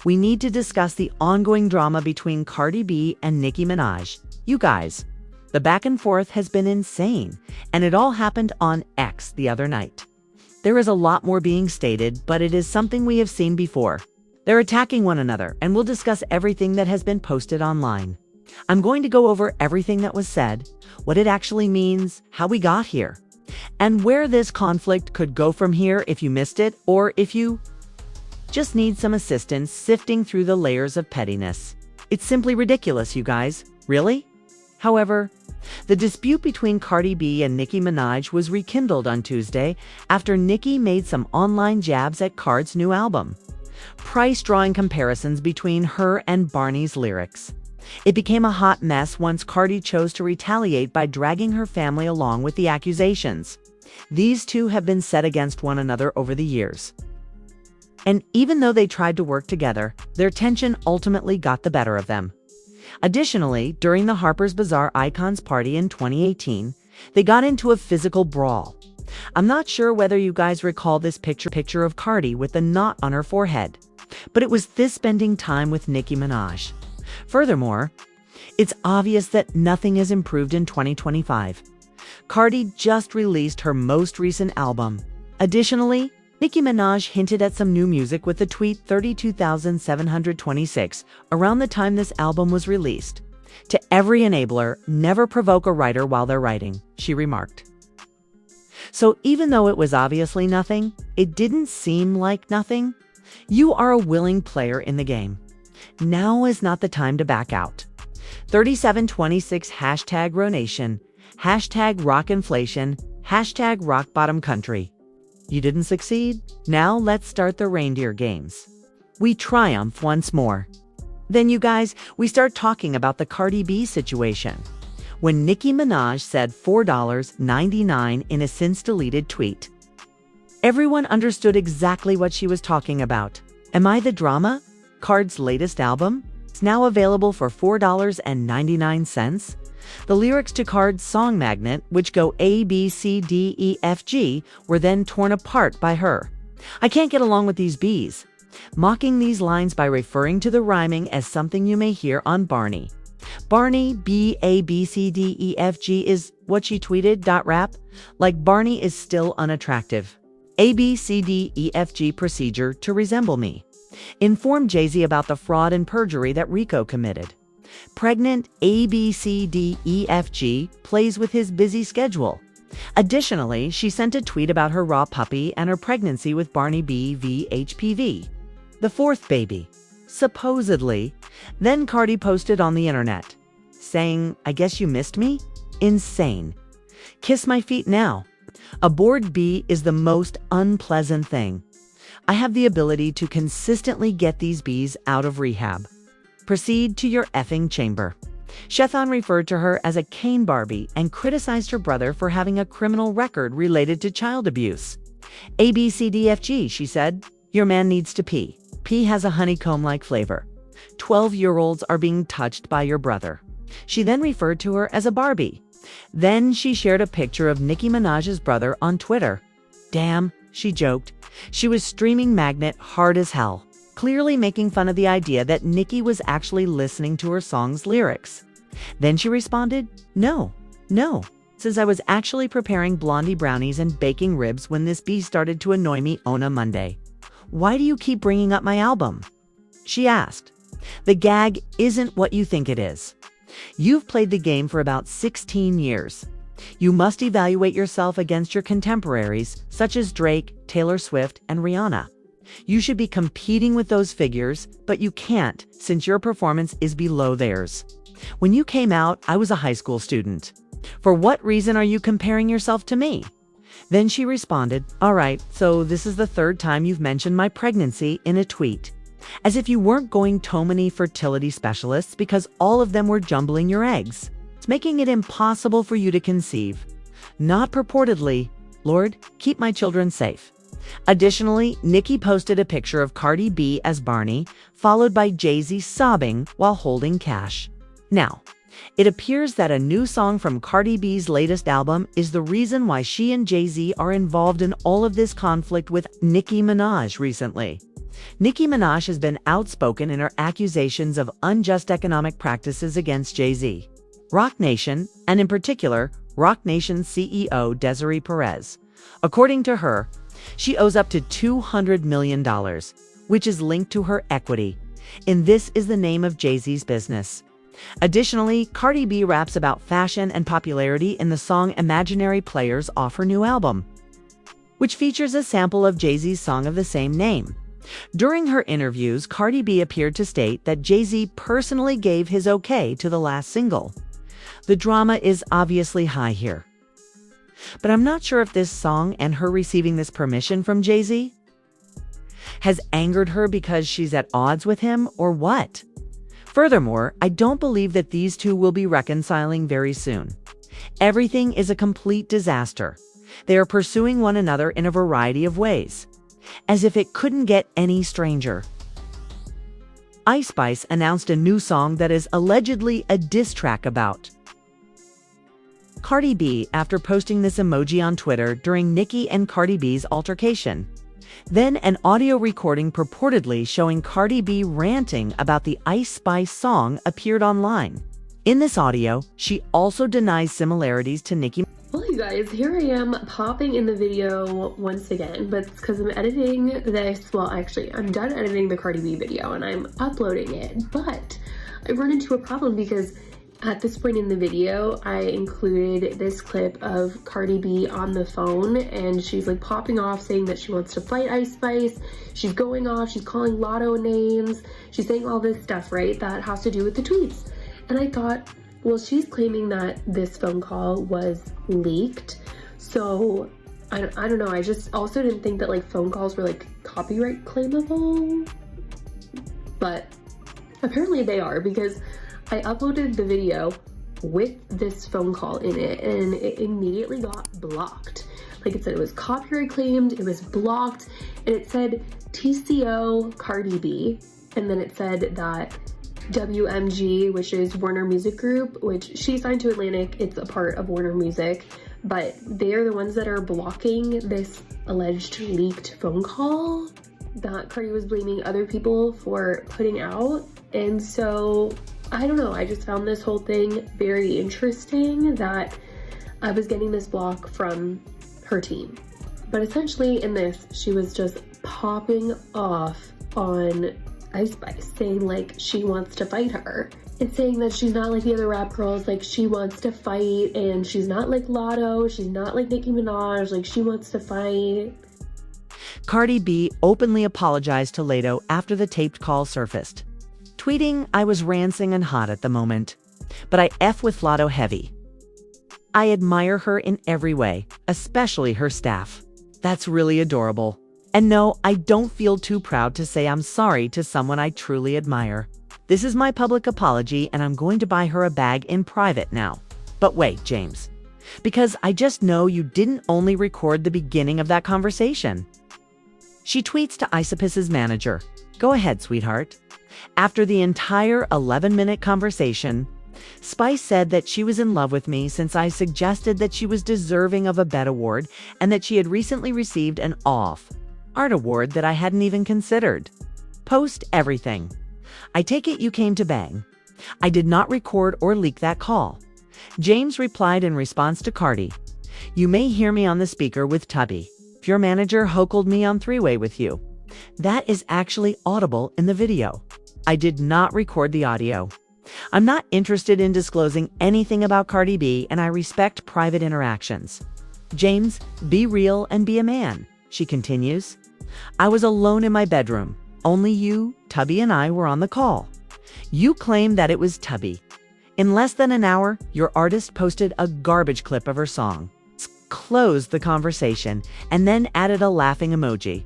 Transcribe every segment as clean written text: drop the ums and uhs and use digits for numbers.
we need to discuss the ongoing drama between Cardi B and Nicki Minaj. You guys, the back and forth has been insane, and it all happened on X the other night. There is a lot more being stated, but it is something we have seen before. They're attacking one another, and we'll discuss everything that has been posted online. I'm going to go over everything that was said, what it actually means, how we got here, and where this conflict could go from here if you missed it, or if you just need some assistance sifting through the layers of pettiness. It's simply ridiculous, you guys. Really? However, the dispute between Cardi B and Nicki Minaj was rekindled on Tuesday after Nicki made some online jabs at Cardi's new album, drawing comparisons between her and Barney's lyrics. It became a hot mess once Cardi chose to retaliate by dragging her family along with the accusations. These two have been set against one another over the years. And even though they tried to work together, their tension ultimately got the better of them. Additionally, during the Harper's Bazaar Icons party in 2018, they got into a physical brawl. I'm not sure whether you guys recall this picture of Cardi with the knot on her forehead, but it was this spending time with Nicki Minaj. Furthermore, it's obvious that nothing has improved in 2025. Cardi just released her most recent album. Additionally, Nicki Minaj hinted at some new music with the tweet 32,726 around the time this album was released. To every enabler, never provoke a writer while they're writing, she remarked. So even though it was obviously nothing, it didn't seem like nothing. You are a willing player in the game. Now is not the time to back out. 3726 #RoNation, #RockInflation, #RockBottomCountry. You didn't succeed? Now let's start the reindeer games. We triumph once more. Then you guys, we start talking about the Cardi B situation. When Nicki Minaj said $4.99 in a since-deleted tweet, everyone understood exactly what she was talking about. Am I the Drama? Cardi's latest album is now available for $4.99. The lyrics to Cardi's song Magnet, which go A, B, C, D, E, F, G, were then torn apart by her. I can't get along with these B's, mocking these lines by referring to the rhyming as something you may hear on Barney. Barney, B, A, B, C, D, E, F, G is what she tweeted, .rap, like Barney is still unattractive. A, B, C, D, E, F, G procedure to resemble me. Informed Jay-Z about the fraud and perjury that Rico committed. Pregnant ABCDEFG plays with his busy schedule. Additionally, she sent a tweet about her raw puppy and her pregnancy with Barney BVHPV, the fourth baby, supposedly. Then Cardi posted on the internet, saying, I guess you missed me? Insane. Kiss my feet now. A bored bee is the most unpleasant thing. I have the ability to consistently get these bees out of rehab. Proceed to your effing chamber. Shethan referred to her as a Kane Barbie and criticized her brother for having a criminal record related to child abuse. ABCDFG, she said, your man needs to pee. Pee has a honeycomb-like flavor. 12-year-olds are being touched by your brother. She then referred to her as a Barbie. Then she shared a picture of Nicki Minaj's brother on Twitter. Damn, she joked. She was streaming Magnet hard as hell, clearly making fun of the idea that Nicki was actually listening to her song's lyrics. Then she responded, No, since I was actually preparing blondie brownies and baking ribs when this bee started to annoy me on a Monday. Why do you keep bringing up my album? She asked. The gag isn't what you think it is. You've played the game for about 16 years. You must evaluate yourself against your contemporaries, such as Drake, Taylor Swift, and Rihanna. You should be competing with those figures, but you can't since your performance is below theirs. When you came out, I was a high school student. For what reason are you comparing yourself to me? Then she responded, all right, so this is the third time you've mentioned my pregnancy in a tweet. As if you weren't going to many fertility specialists because all of them were jumbling your eggs. It's making it impossible for you to conceive. Not purportedly. Lord, keep my children safe. Additionally, Nicki posted a picture of Cardi B as Barney, followed by Jay-Z sobbing while holding cash. Now, it appears that a new song from Cardi B's latest album is the reason why she and Jay-Z are involved in all of this conflict with Nicki Minaj recently. Nicki Minaj has been outspoken in her accusations of unjust economic practices against Jay-Z. Roc Nation, and in particular, Roc Nation's CEO Desiree Perez. According to her, she owes up to $200 million, which is linked to her equity. And this is the name of Jay-Z's business. Additionally, Cardi B raps about fashion and popularity in the song Imaginary Players off her new album, which features a sample of Jay-Z's song of the same name. During her interviews, Cardi B appeared to state that Jay-Z personally gave his okay to the last single. The drama is obviously high here. But I'm not sure if this song and her receiving this permission from Jay-Z has angered her because she's at odds with him or what. Furthermore, I don't believe that these two will be reconciling very soon. Everything is a complete disaster. They are pursuing one another in a variety of ways, as if it couldn't get any stranger. Ice Spice announced a new song that is allegedly a diss track about Cardi B after posting this emoji on Twitter during Nicki and Cardi B's altercation. Then an audio recording purportedly showing Cardi B ranting about the Ice Spice song appeared online. In this audio, she also denies similarities to Nicki. Well, you guys, here I am popping in the video once again, but it's because I'm editing this. Well, actually, I'm done editing the Cardi B video and I'm uploading it, but I run into a problem because at this point in the video, I included this clip of Cardi B on the phone and she's like popping off saying that she wants to fight Ice Spice. She's going off, she's calling Lotto names. She's saying all this stuff, right? That has to do with the tweets. And I thought, well, she's claiming that this phone call was leaked. So I don't know. I just also didn't think that like phone calls were like copyright claimable, but apparently they are because I uploaded the video with this phone call in it and it immediately got blocked. Like it said, it was copyright claimed, it was blocked, and it said TCO Cardi B, and then it said that WMG, which is Warner Music Group, which she signed to Atlantic, it's a part of Warner Music, but they're the ones that are blocking this alleged leaked phone call that Cardi was blaming other people for putting out. And so I don't know, I just found this whole thing very interesting that I was getting this block from her team. But essentially in this, she was just popping off on Ice Spice, saying like she wants to fight her and saying that she's not like the other rap girls, like she wants to fight, and she's not like Lotto, she's not like Nicki Minaj, like she wants to fight. Cardi B openly apologized to Lotto after the taped call surfaced, tweeting, "I was rancing and hot at the moment, but I F with Lotto heavy. I admire her in every way, especially her staff. That's really adorable. And no, I don't feel too proud to say I'm sorry to someone I truly admire. This is my public apology and I'm going to buy her a bag in private now. But wait, James, because I just know you didn't only record the beginning of that conversation." She tweets to Icepis's manager, "Go ahead, sweetheart." After the entire 11-minute conversation, Spice said that she was in love with me since I suggested that she was deserving of a BET award and that she had recently received an art award that I hadn't even considered. Post everything. I take it you came to bang. I did not record or leak that call. James replied in response to Cardi, "You may hear me on the speaker with Tubby. If your manager hockled me on three-way with you. That is actually audible in the video. I did not record the audio. I'm not interested in disclosing anything about Cardi B and I respect private interactions. James, be real and be a man," she continues. "I was alone in my bedroom. Only you, Tubby, and I were on the call. You claim that it was Tubby. In less than an hour, your artist posted a garbage clip of her song, closed the conversation, and then added a laughing emoji.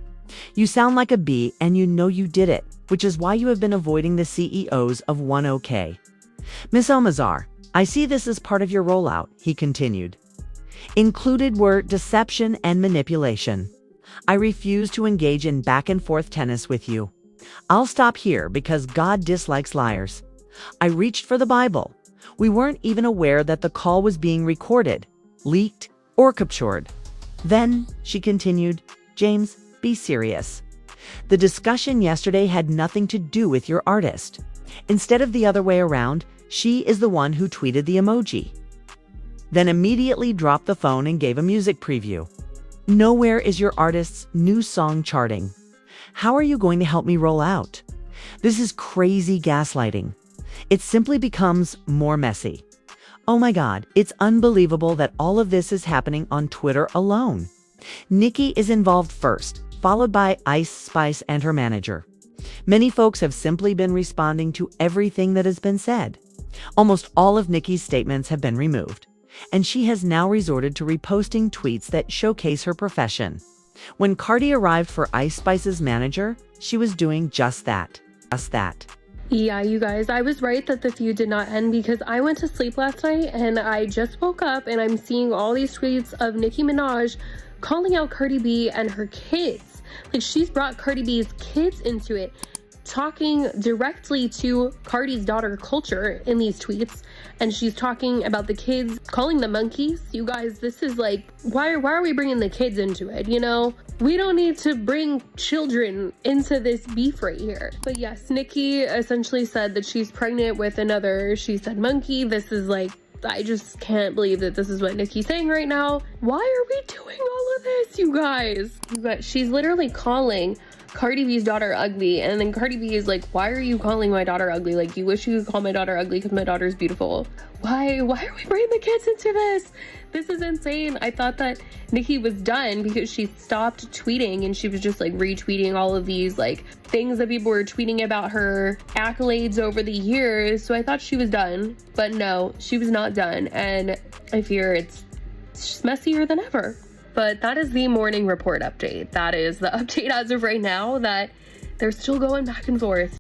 You sound like a bee and you know you did it, which is why you have been avoiding the CEOs of 1OK. Miss Omazar, I see this as part of your rollout," he continued. "Included were deception and manipulation. I refuse to engage in back and forth tennis with you. I'll stop here because God dislikes liars. I reached for the Bible. We weren't even aware that the call was being recorded, leaked, or captured." Then, she continued, "James, be serious. The discussion yesterday had nothing to do with your artist. Instead of the other way around, she is the one who tweeted the emoji. Then immediately dropped the phone and gave a music preview. Nowhere is your artist's new song charting. How are you going to help me roll out? This is crazy gaslighting. It simply becomes more messy. Oh my God, it's unbelievable that all of this is happening on Twitter alone. Nicki is involved first, followed by Ice Spice and her manager. Many folks have simply been responding to everything that has been said. Almost all of Nicki's statements have been removed, and she has now resorted to reposting tweets that showcase her profession. When Cardi arrived for Ice Spice's manager, she was doing just that. Yeah, you guys, I was right that the feud did not end because I went to sleep last night and I just woke up and I'm seeing all these tweets of Nicki Minaj calling out Cardi B and her kids. Like, she's brought Cardi B's kids into it, talking directly to Cardi's daughter Culture in these tweets, and she's talking about the kids, calling them monkeys. You guys, this is like, why are we bringing the kids into it, you know? We don't need to bring children into this beef right here. But yes, Nicki essentially said that she's pregnant with another, she said monkey. This is like, I just can't believe that this is what Nicki's saying right now. Why are we doing all of this, you guys? She's literally calling Cardi B's daughter ugly, and then Cardi B is like, why are you calling my daughter ugly? Like, you wish you could call my daughter ugly because my daughter's beautiful. Why are we bringing the kids into this? This is insane. I thought that Nicki was done because she stopped tweeting and she was just like retweeting all of these like things that people were tweeting about her accolades over the years. So I thought she was done, but no, she was not done, and I fear it's just messier than ever. But that is the morning report update. That is the update as of right now, that they're still going back and forth.